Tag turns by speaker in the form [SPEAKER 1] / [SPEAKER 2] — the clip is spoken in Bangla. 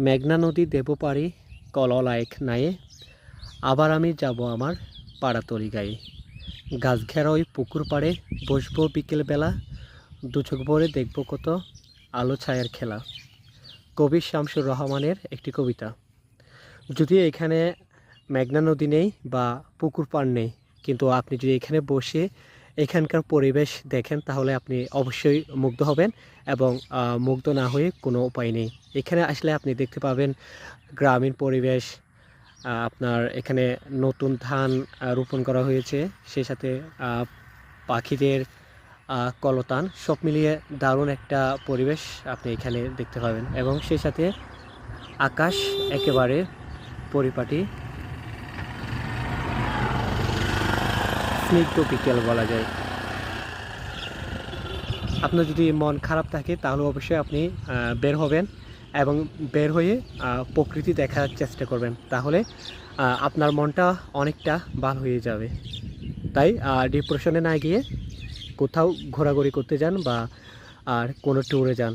[SPEAKER 1] মেঘনা নদী দেব পারি কললা এক নায়ে, আবার আমি যাব আমার পাড়াতলি গায়ে। গাছ ঘেরা ওই পুকুর পাড়ে বসবো বিকেলবেলা, দু চোখ ভরে দেখবো কত আলো ছায়ার খেলা। কবি শামসুর রহমানের একটি কবিতা। যদিও এখানে মেঘনা নদী নেই বা পুকুর পাড় নেই, কিন্তু আপনি যদি এখানে বসে এখানকার পরিবেশ দেখেন তাহলে আপনি অবশ্যই মুগ্ধ হবেন, এবং মুগ্ধ না হয়ে কোনো উপায় নেই। এখানে আসলে আপনি দেখতে পাবেন গ্রামীণ পরিবেশ। আপনার এখানে নতুন ধান রোপণ করা হয়েছে, সেই সাথে পাখিদের কলতান, সব মিলিয়ে দারুণ একটা পরিবেশ আপনি এখানে দেখতে পাবেন। এবং সেই সাথে আকাশ একেবারে পরিপাটি, স্নিগ্ধ বিকেল বলা যায়। আপনার যদি মন খারাপ থাকে তাহলে অবশ্যই আপনি বের হবেন এবং বের হয়ে প্রকৃতি দেখার চেষ্টা করবেন, তাহলে আপনার মনটা অনেকটা ভালো হয়ে যাবে। তাই ডিপ্রেশনে না গিয়ে কোথাও ঘোরাঘুরি করতে যান বা আর কোনো ট্যুরে যান।